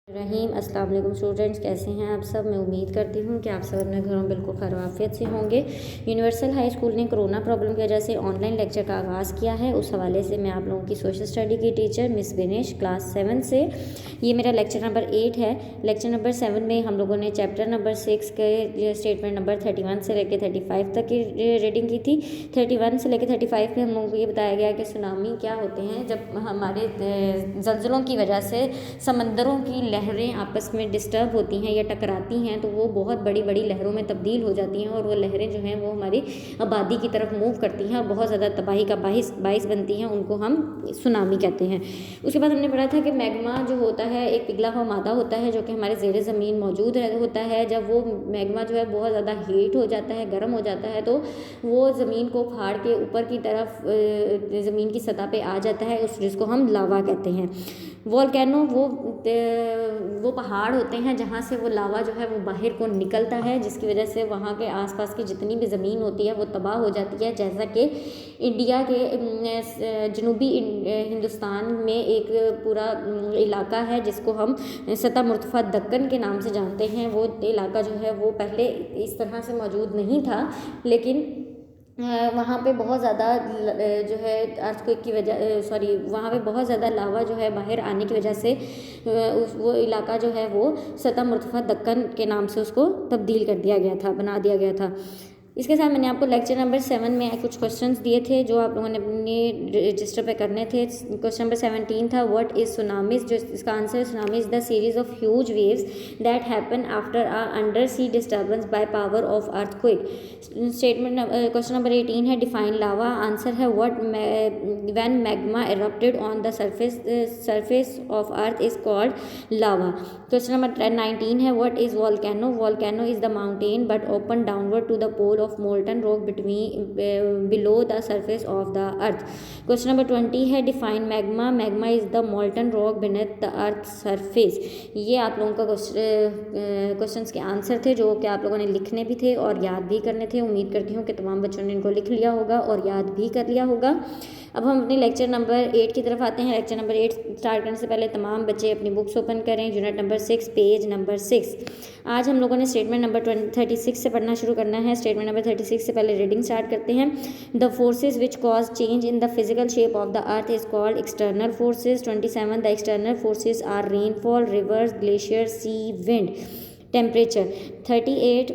रहीम अस्सलाम वालेकुम स्टूडेंट्स, कैसे हैं आप सब। मैं उम्मीद करती हूँ कि आप सब अपने घरों में बिल्कुल खैरियत से होंगे। यूनिवर्सल हाई स्कूल ने कोरोना प्रॉब्लम की वजह से ऑनलाइन लेक्चर का आगाज़ किया है। उस हवाले से मैं आप लोगों की सोशल स्टडी की टीचर मिस विनेश क्लास 7 से ये मेरा लेक्चर नंबर 8 है। लेक्चर नंबर 7 में हम लोगों ने चैप्टर नंबर 6 के स्टेटमेंट नंबर 31 से लेकर 35 तक की रीडिंग की थी। 31 से लेकर 35 में हम लोगों को ये बताया गया कि सुनामी क्या होते हैं। जब हमारे ज़लज़लों की वजह से समंदरों की लहरें आपस में डिस्टर्ब होती हैं या टकराती हैं तो वो बहुत बड़ी बड़ी लहरों में तब्दील हो जाती हैं और वो लहरें जो हैं वो हमारी आबादी की तरफ मूव करती हैं और बहुत ज़्यादा तबाही का बाइस बनती हैं। उनको हम सुनामी कहते हैं। उसके बाद हमने पढ़ा था कि मैग्मा जो होता है एक पिघला हुआ मादा होता है जो कि हमारे ज़ेरे ज़मीन मौजूद होता है। जब वो मैग्मा जो है बहुत ज़्यादा हीट हो जाता है, गर्म हो जाता है तो वो ज़मीन को फाड़ के ऊपर की तरफ ज़मीन की सतह पे आ जाता है, उस जिसको हम लावा कहते हैं। वोल्केनो वो पहाड़ होते हैं जहाँ से वो लावा जो है वो बाहर को निकलता है, जिसकी वजह से वहाँ के आसपास की जितनी भी ज़मीन होती है वो तबाह हो जाती है। जैसा कि इंडिया के जनूबी हिंदुस्तान में एक पूरा इलाका है जिसको हम सतह मुर्तफ़ा दक्कन के नाम से जानते हैं। वो इलाका जो है वो पहले इस तरह से मौजूद नहीं था, लेकिन वहाँ पे बहुत ज़्यादा जो है अर्थक्वेक की वजह वहाँ पे बहुत ज़्यादा लावा जो है बाहर आने की वजह से वो इलाका जो है वो सतह मुर्तफ़ा दक्कन के नाम से उसको तब्दील कर दिया गया था, बना दिया गया था। इसके साथ मैंने आपको लेक्चर नंबर 7 में कुछ क्वेश्चंस दिए थे जो आप लोगों ने अपने रजिस्टर पे करने थे। क्वेश्चन नंबर 17 था व्हाट इज़ सुनामीज, जो इसका आंसर है tsunami is the series of huge waves that happen after a under sea disturbance by power of earthquake. Statement question number 18 है डिफाइन लावा। आंसर है what when magma erupted on the surface of earth is called lava. Question number 19 है what is volcano. Volcano is the mountain but open downward to the pole of molten rock below the surface of the earth. Question number 20 है define magma. Magma is the molten rock beneath the earth's surface. ये आप लोगों का questions के answer थे जो कि आप लोगों ने लिखने भी थे और याद भी करने थे। उम्मीद करती हूँ कि तमाम बच्चों ने इनको लिख लिया होगा और याद भी कर लिया होगा। अब हम अपने लेक्चर नंबर 8 की तरफ आते हैं। लेक्चर नंबर 8 स्टार्ट करने से पहले तमाम बच्चे अपनी बुक्स ओपन करें। Unit number 6 page number 6। आज हम लोगों ने स्टेटमेंट नंबर 36 से पढ़ना शुरू करना है। स्टेटमेंट नंबर 36 से पहले रीडिंग स्टार्ट करते हैं। The forces which cause change in the physical shape of the earth is called external forces. 27 the external forces are rainfall, rivers, glacier, sea, wind, temperature. 38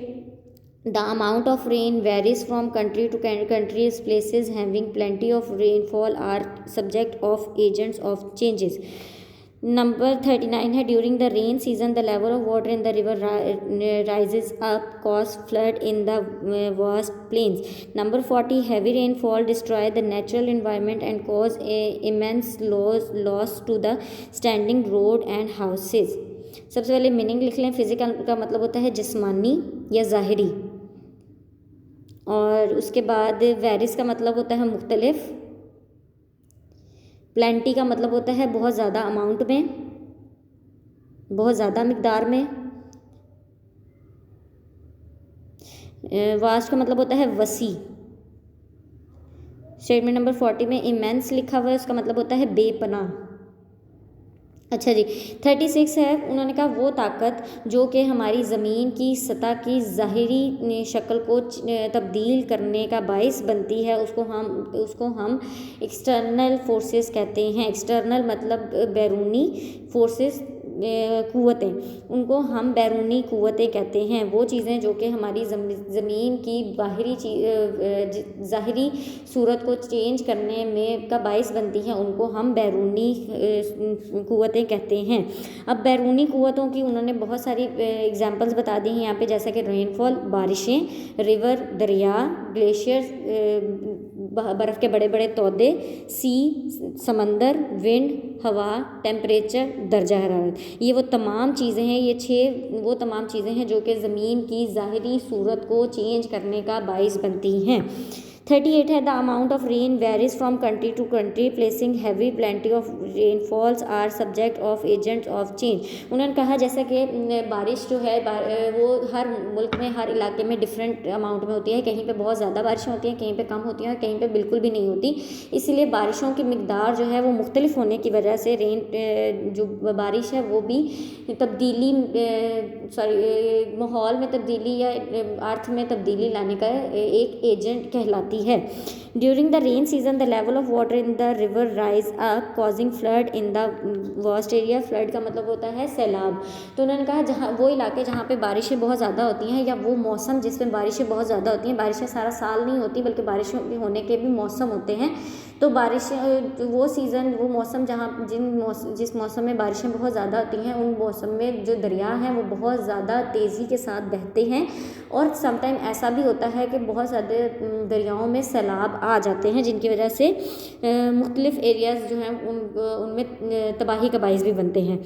the amount of rain varies from country to country. Places having plenty of rainfall are subject of agents of changes. Number 39 है during the rain season the level of water in the river rises up, cause flood in the vast plains. Number 40 heavy rainfall destroy the natural environment and cause immense loss to the standing road and houses. सबसे पहले meaning लिख लें। Physical का मतलब होता है जिस्मानी या ज़ाहिरी, और उसके बाद वेरिस का मतलब होता है मुख्तलिफ, प्लेंटी का मतलब होता है बहुत ज़्यादा अमाउंट में, बहुत ज़्यादा मिकदार में, वास्ट का मतलब होता है वसी। स्टेटमेंट नंबर 40 में इमेंस लिखा हुआ है, उसका मतलब होता है बेपनाह। अच्छा जी, 36 है। उन्होंने कहा वो ताकत जो कि हमारी ज़मीन की सतह की ज़ाहिरी शक्ल को तब्दील करने का बाइस बनती है उसको हम एक्सटर्नल फोर्सेस कहते हैं। एक्सटर्नल मतलब बैरूनी, फोर्सेस क़ुव्वतें, उनको हम बैरूनी क़ुव्वतें कहते हैं। वो चीज़ें जो कि हमारी ज़मीन की ज़ाहिरी सूरत को चेंज करने में का बाइस बनती हैं, उनको हम बैरूनी क़ुव्वतें कहते हैं। अब बैरूनी क़ुव्वतों की उन्होंने बहुत सारी एग्जांपल्स बता दी हैं यहाँ पे, जैसे कि रेनफॉल बारिशें, रिवर दरिया, ग्लेशियर बर्फ़ के बड़े बड़े तौदे, सी समंदर, विंड हवा, टेम्परेचर दर्जा हरारत। ये वो तमाम चीज़ें हैं, ये 6 वो तमाम चीज़ें हैं जो कि ज़मीन की ज़ाहिरी सूरत को चेंज करने का बाइस बनती हैं। 38 है the amount of rain varies from country to country placing heavy plenty of rainfalls are subject of agents of change. उन्होंने कहा जैसा कि बारिश जो है वो हर मुल्क में हर इलाके में डिफरेंट अमाउंट में होती है, कहीं पे बहुत ज़्यादा बारिशें होती हैं, कहीं पे कम होती हैं और कहीं पे बिल्कुल भी नहीं होती। इसीलिए बारिशों की मिकदार जो है वो मुख्तलिफ होने की वजह से जो बारिश है वो भी तब्दीली माहौल में तब्दीली या अर्थ में तब्दीली लाने का एक एजेंट कहलाती है। During the rain season the level of water in the river rise up causing flood in the vast area. Flood का मतलब होता है सैलाब। तो उन्होंने कहा जहाँ वो इलाके जहाँ पे बारिशें बहुत ज़्यादा होती हैं या वो मौसम जिसमें बारिशें बहुत ज़्यादा होती हैं, बारिशें सारा साल नहीं होती बल्कि बारिशों के होने के भी मौसम होते हैं, तो बारिशें वो सीज़न वो मौसम जहाँ जिस मौसम में बारिशें बहुत ज़्यादा होती हैं उन मौसम में जो दरिया हैं वो बहुत ज़्यादा तेज़ी के साथ बहते हैं और समटाइम ऐसा भी होता है कि बहुत ज़्यादा दरियाओं में सैलाब आ जाते हैं जिनकी वजह से मुख्तलिफ एरियाज़ जो हैं उनमें तबाही का बाइस भी बनते हैं।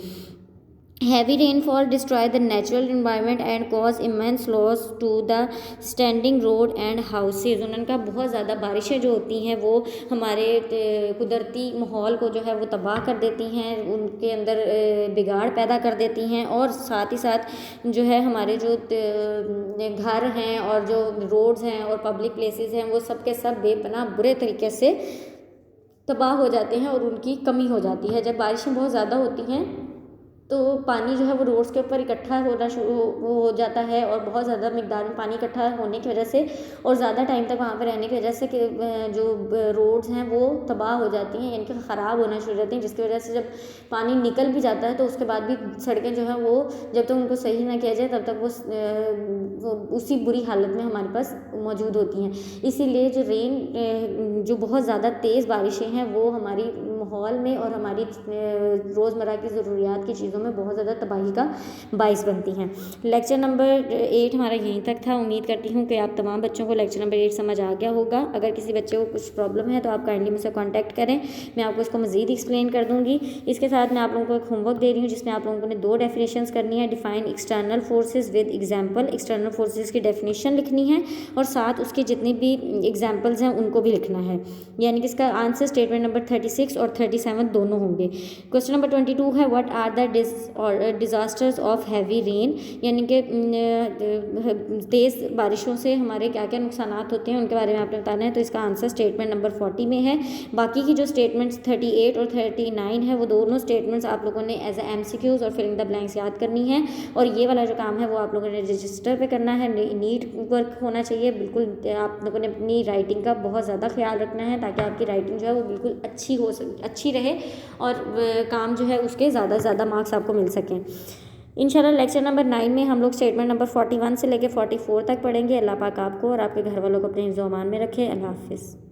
Heavy rainfall destroy the natural environment and cause immense loss to the standing road and houses। उन्होंने कहा बहुत ज़्यादा बारिशें जो होती हैं वो हमारे कुदरती माहौल को जो है वो तबाह कर देती हैं, उनके अंदर बिगाड़ पैदा कर देती हैं और साथ ही साथ जो है हमारे जो घर हैं और जो रोड्स हैं और पब्लिक प्लेसेस हैं वो सब के सब बेपनाह बुरे तरीके से तबाह हो जाते हैं और उनकी कमी हो जाती है। जब बारिशें बहुत ज़्यादा होती हैं तो पानी जो है वो रोड्स के ऊपर इकट्ठा होना शुरू हो जाता है और बहुत ज़्यादा मिकदार में पानी इकट्ठा होने की वजह से और ज़्यादा टाइम तक वहाँ पर रहने की वजह से कि जो रोड्स हैं वो तबाह हो जाती हैं, यानी कि ख़राब होना शुरू हो जाती हैं, जिसकी वजह से जब पानी निकल भी जाता है तो उसके बाद भी सड़कें जो हैं वो जब तक उनको सही ना किया जाए तब तक वो उसी बुरी हालत में हमारे पास मौजूद होती हैं। इसीलिए जो जो बहुत ज़्यादा तेज़ बारिशें हैं वो हमारी माहौल में और हमारी रोज़मर्रा की ज़रूरियात की चीज़ों में बहुत ज़्यादा तबाही का बाइस बनती हैं। लेक्चर नंबर 8 हमारा यहीं तक था। उम्मीद करती हूँ कि आप तमाम बच्चों को लेक्चर नंबर 8 समझ आ गया होगा। अगर किसी बच्चे को कुछ प्रॉब्लम है तो आप काइंडली मुझसे कांटेक्ट करें, मैं आपको इसको मज़ीद एक्सप्लेन कर दूँगी। इसके साथ मैं आप लोगों को एक होमवर्क दे रही हूँ जिसमें आप लोगों ने 2 डेफिनेशंस करनी है। Define external forces with example, external forces की डेफिनेशन लिखनी है और साथ उसके जितनी भी एग्जाम्पल्स हैं उनको भी लिखना है, यानी कि इसका आंसर स्टेटमेंट नंबर 36 और 37 दोनों होंगे। क्वेश्चन नंबर 22 है what are the disasters of heavy rain, यानी कि तेज़ बारिशों से हमारे क्या क्या नुकसान होते हैं उनके बारे में आपने बताना है। तो इसका आंसर स्टेटमेंट नंबर 40 में है। बाकी की जो स्टेटमेंट्स 38 और 39 है वो दोनों स्टेटमेंट्स आप लोगों ने एज ए MCQs और फिलिंग द ब्लैंक्स याद करनी है और ये वाला जो काम है वो आप लोगों ने रजिस्टर पे करना है। नीट वर्क होना चाहिए बिल्कुल। आप लोगों ने अपनी राइटिंग का बहुत ज़्यादा ख्याल रखना है ताकि आपकी राइटिंग जो है वो बिल्कुल अच्छी रहे और काम जो है उसके ज़्यादा से ज़्यादा मार्क्स आपको मिल सकें। इंशाल्लाह लेक्चर नंबर 9 में हम लोग स्टेटमेंट नंबर 41 से लेकर 44 तक पढ़ेंगे। अल्लाह पाक आपको और आपके घर वालों को अपने हिफ्ज़-ओ-अमान में रखे। अल्लाह हाफ़िज़।